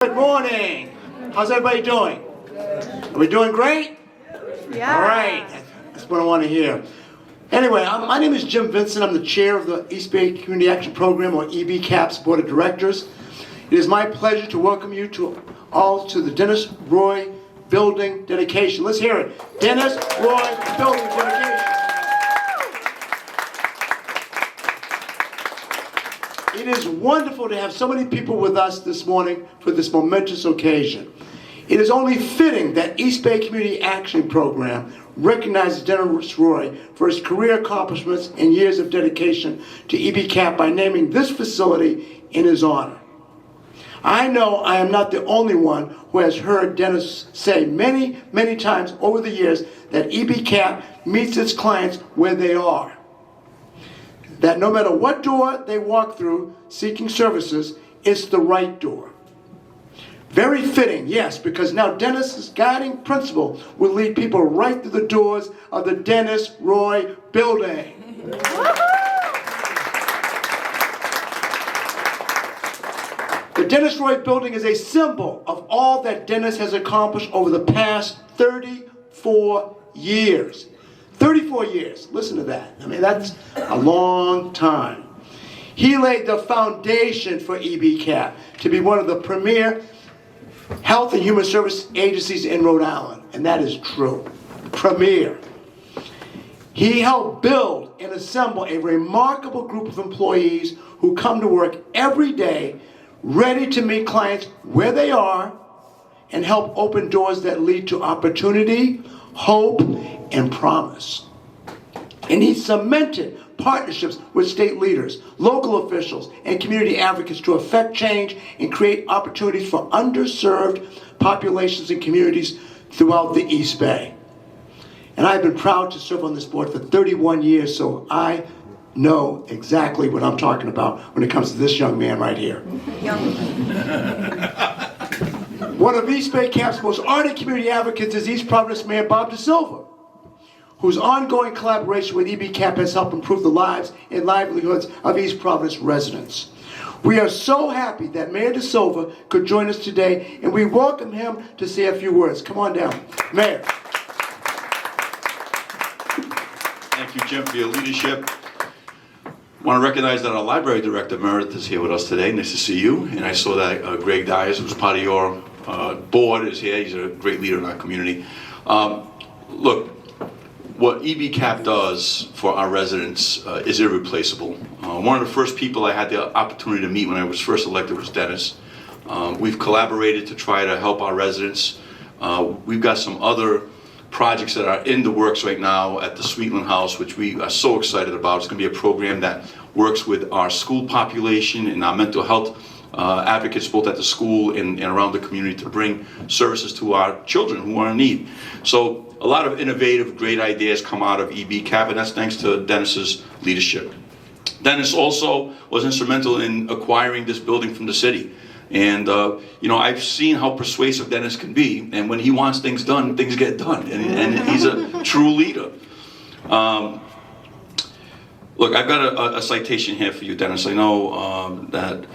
Good morning. How's everybody doing? Are we doing great? Yeah. All right. That's what I want to hear. Anyway, my name is Jim Vincent. I'm the chair of the East Bay Community Action Program, or EBCAP's Board of Directors. It is my pleasure to welcome you all to the Dennis Roy Building dedication. Let's hear it. Dennis Roy Building dedication. It is wonderful to have so many people with us this morning for this momentous occasion. It is only fitting that East Bay Community Action Program recognizes Dennis Roy for his career accomplishments and years of dedication to EBCAP by naming this facility in his honor. I know I am not the only one who has heard Dennis say many, many times over the years that EBCAP meets its clients where they are. That no matter what door they walk through seeking services, it's the right door. Very fitting, yes, because now Dennis's guiding principle will lead people right through the doors of the Dennis Roy Building. The Dennis Roy Building is a symbol of all that Dennis has accomplished over the past 34 years. 34 years, listen to that. I mean, that's a long time. He laid the foundation for EBCAP to be one of the premier health and human service agencies in Rhode Island, and that is true. Premier. He helped build and assemble a remarkable group of employees who come to work every day ready to meet clients where they are and help open doors that lead to opportunity, hope, and promise. And he cemented partnerships with state leaders, local officials, and community advocates to effect change and create opportunities for underserved populations and communities throughout the East Bay. And I've been proud to serve on this board for 31 years, so I know exactly what I'm talking about when it comes to this young man right here. One of East Bay Cap's most ardent community advocates is East Providence Mayor Bob DeSilva, whose ongoing collaboration with EBCAP has helped improve the lives and livelihoods of East Providence residents. We are so happy that Mayor DeSilva could join us today, and we welcome him to say a few words. Come on down, Mayor. Thank you, Jim, for your leadership. I want to recognize that our library director, Meredith, is here with us today. Nice to see you. And I saw that Greg Dyers, who's part of your board, is here. He's a great leader in our community. Look, what EBCAP does for our residents is irreplaceable. One of the first people I had the opportunity to meet when I was first elected was Dennis. We've collaborated to try to help our residents. We've got some other projects that are in the works right now at the Sweetland House, which we are so excited about. It's going to be a program that works with our school population and our mental health advocates both at the school and around the community to bring services to our children who are in need. So a lot of innovative, great ideas come out of EBCAP, and that's thanks to Dennis's leadership. Dennis also was instrumental in acquiring this building from the city. And you know, I've seen how persuasive Dennis can be, and when he wants things done, things get done, and he's a true leader. Look, I've got a citation here for you, Dennis. I know that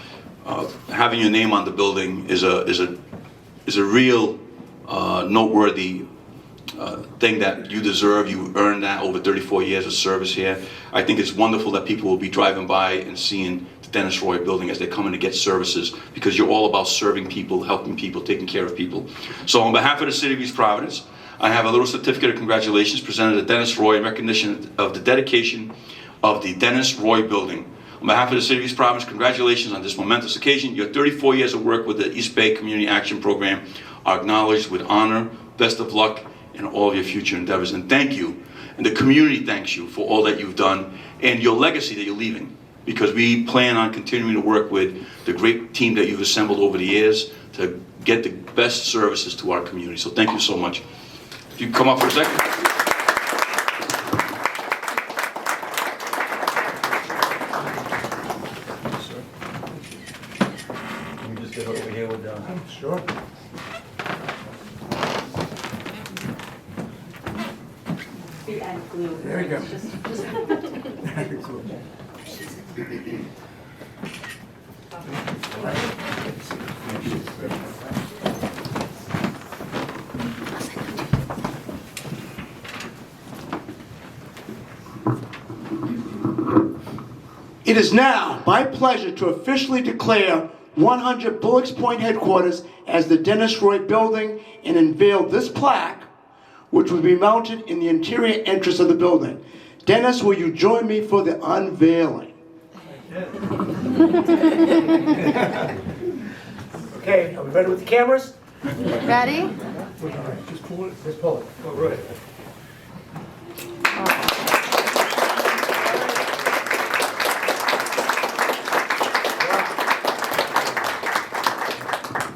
having your name on the building is a real noteworthy thing that you deserve. You earned that over 34 years of service here. I think it's wonderful that people will be driving by and seeing the Dennis Roy Building as they come in to get services, because you're all about serving people, helping people, taking care of people. So on behalf of the City of East Providence, I have a little certificate of congratulations presented to Dennis Roy in recognition of the dedication of the Dennis Roy Building. On behalf of the City of East Providence, congratulations on this momentous occasion. Your 34 years of work with the East Bay Community Action Program are acknowledged with honor. Best of luck in all of your future endeavors, and thank you. And the community thanks you for all that you've done and your legacy that you're leaving, because we plan on continuing to work with the great team that you've assembled over the years to get the best services to our community. So thank you so much. If you come up for a second. Can we just get over here with Sure. And glue. There you go. Just It is now my pleasure to officially declare 100 Bullocks Point headquarters as the Dennis Roy Building and unveil this plaque, which will be mounted in the interior entrance of the building. Dennis, will you join me for the unveiling? Okay, are we ready with the cameras? Ready? All right, just pull it, just pull it. All right.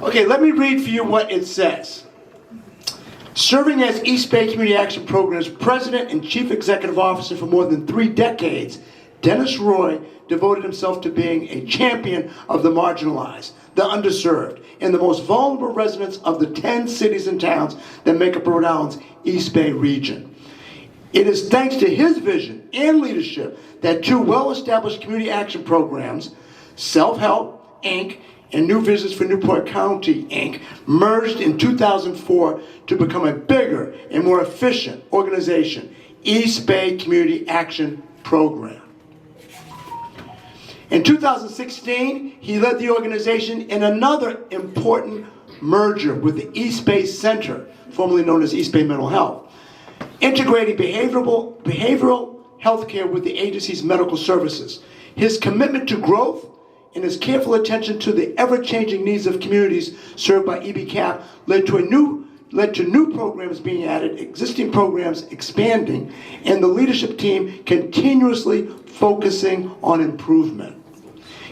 Okay, let me read for you what it says. Serving as East Bay Community Action Program's President and Chief Executive Officer for more than 3 decades, Dennis Roy devoted himself to being a champion of the marginalized, the underserved, and the most vulnerable residents of the 10 cities and towns that make up Rhode Island's East Bay region. It is thanks to his vision and leadership that 2 well-established community action programs, Self-Help, Inc., and New Visions for Newport County, Inc., merged in 2004 to become a bigger and more efficient organization, East Bay Community Action Program. In 2016, he led the organization in another important merger with the East Bay Center, formerly known as East Bay Mental Health, integrating behavioral health care with the agency's medical services. His commitment to growth and his careful attention to the ever-changing needs of communities served by EBCAP led to new programs being added, existing programs expanding, and the leadership team continuously focusing on improvement.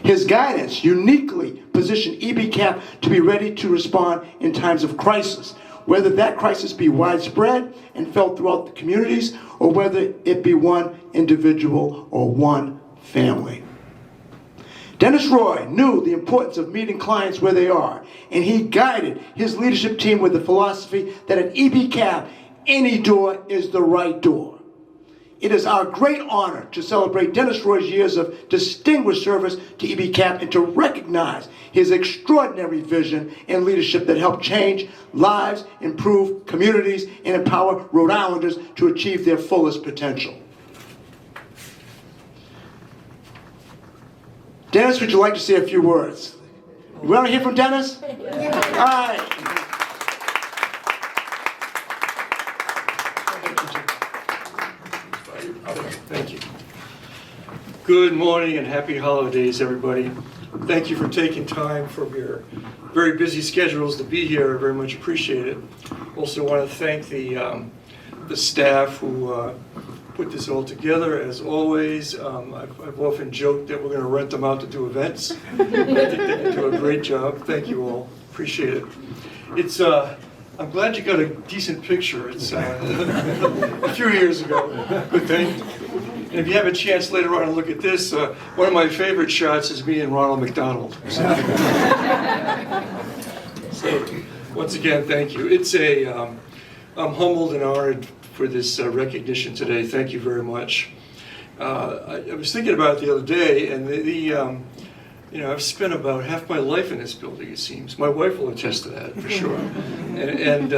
His guidance uniquely positioned EBCAP to be ready to respond in times of crisis, whether that crisis be widespread and felt throughout the communities, or whether it be one individual or one family. Dennis Roy knew the importance of meeting clients where they are, and he guided his leadership team with the philosophy that at EBCAP, any door is the right door. It is our great honor to celebrate Dennis Roy's years of distinguished service to EBCAP and to recognize his extraordinary vision and leadership that helped change lives, improve communities, and empower Rhode Islanders to achieve their fullest potential. Dennis, would you like to say a few words? You want to hear from Dennis? Yeah. All right. Thank you. Good morning and happy holidays, everybody. Thank you for taking time from your very busy schedules to be here. I very much appreciate it. Also want to thank the staff who put this all together. As always, I've often joked that we're going to rent them out to do events. I think they do a great job. Thank you all. Appreciate it. It's I'm glad you got a decent picture. It's a few years ago. Good thing. And if you have a chance later on to look at this, one of my favorite shots is me and Ronald McDonald. So once again, thank you. It's I'm humbled and honored for this recognition today. Thank you very much. I was thinking about it the other day, and you know, I've spent about half my life in this building, it seems. My wife will attest to that, for sure. And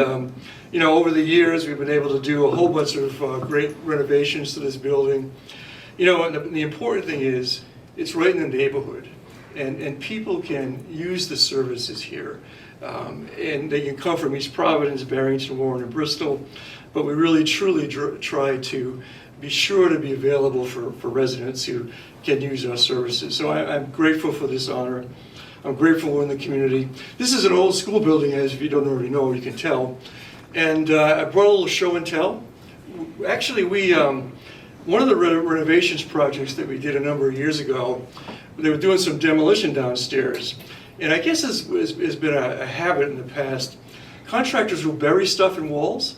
you know, over the years, we've been able to do a whole bunch of great renovations to this building. You know, and the important thing is, it's right in the neighborhood, and people can use the services here. And they can come from East Providence, Barrington, Warren, and Bristol, but we really, truly try to be sure to be available for residents who can use our services. So I'm grateful for this honor. I'm grateful we're in the community. This is an old school building, as if you don't already know, you can tell. And I brought a little show and tell. Actually, one of the renovations projects that we did a number of years ago, they were doing some demolition downstairs. And I guess it's been a habit in the past. Contractors will bury stuff in walls.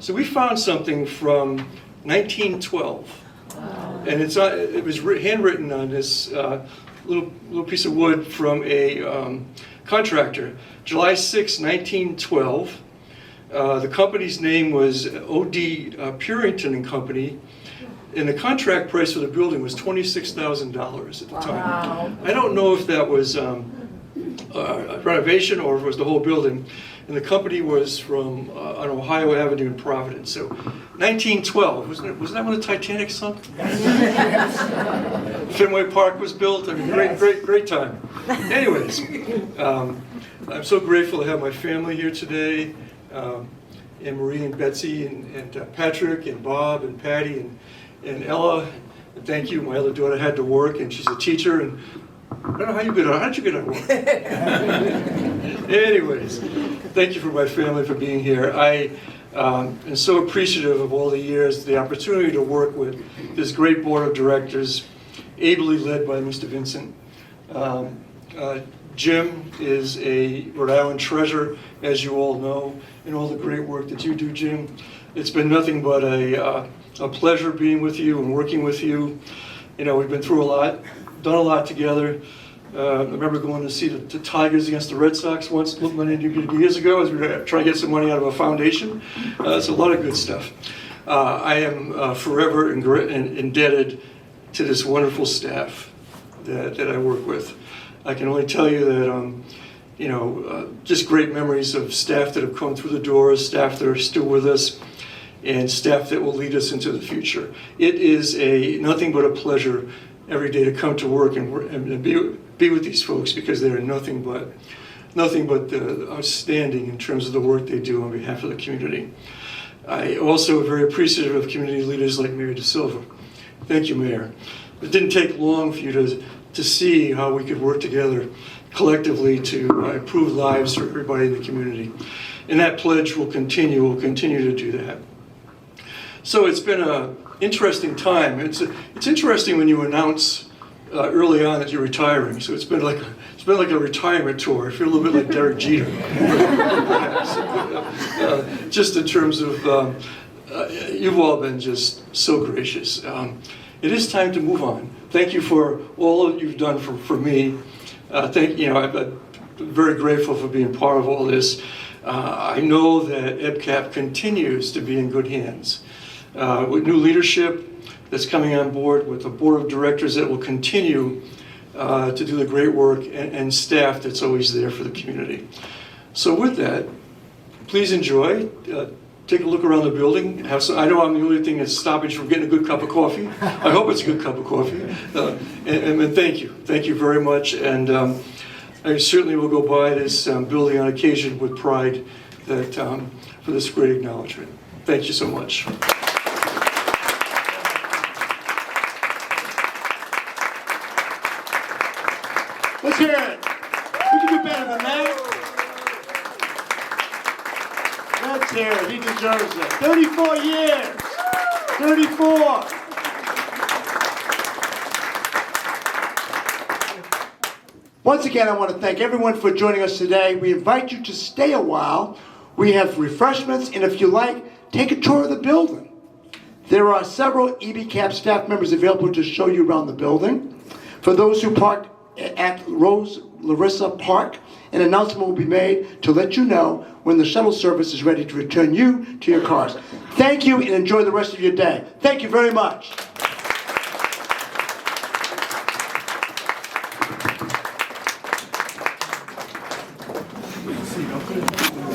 So we found something from 1912. And it was handwritten on this little piece of wood from a contractor. July 6, 1912. The company's name was O.D. Purington and Company. And the contract price for the building was $26,000 at the time. Wow. I don't know if that was renovation or if it was the whole building. And the company was from on Ohio Avenue in Providence. So 1912, wasn't that when the Titanic sunk? Fenway Park was built. I mean, great time. Anyways, I'm so grateful to have my family here today. And Marie and Betsy and Patrick and Bob and Patty and Ella. And thank you. My other daughter had to work and she's a teacher. And I don't know how did you get on work? Anyways, thank you for my family for being here. I am so appreciative of all the years, the opportunity to work with this great board of directors, ably led by Mr. Vincent. Jim is a Rhode Island treasure, as you all know, and all the great work that you do, Jim. It's been nothing but a pleasure being with you and working with you. You know, we've been through a lot, done a lot together. I remember going to see the Tigers against the Red Sox once, many years ago, as we were trying to get some money out of a foundation. It's a lot of good stuff. I am forever indebted to this wonderful staff that I work with. I can only tell you that, just great memories of staff that have come through the doors, staff that are still with us, and staff that will lead us into the future. It is nothing but a pleasure every day to come to work and be with these folks because they are nothing but outstanding in terms of the work they do on behalf of the community. I also am very appreciative of community leaders like Mayor DeSilva. Thank you, Mayor. It didn't take long for you to see how we could work together collectively to improve lives for everybody in the community. And that pledge will continue. We'll continue to do that. So it's been an interesting time. It's interesting when you announce early on that you're retiring. So it's been like a retirement tour. I feel a little bit like Derek Jeter, just in terms of you've all been just so gracious. It is time to move on. Thank you for all that you've done for me. I'm very grateful for being part of all this. I know that EBCAP continues to be in good hands. With new leadership that's coming on board, with a board of directors that will continue to do the great work, and staff that's always there for the community. So with that, please enjoy. Take a look around the building. I know I'm the only thing that's stopping you from getting a good cup of coffee. I hope it's a good cup of coffee. And thank you. Thank you very much. And I certainly will go by this building on occasion with pride for this great acknowledgement. Thank you so much. Let's hear it. We can do better than that. Let's hear it. He deserves it. 34 years. 34. Once again, I want to thank everyone for joining us today. We invite you to stay a while. We have refreshments, and if you like, take a tour of the building. There are several EBCAP staff members available to show you around the building. For those who parked at Rose Larissa Park, an announcement will be made to let you know when the shuttle service is ready to return you to your cars. Thank you and enjoy the rest of your day. Thank you very much.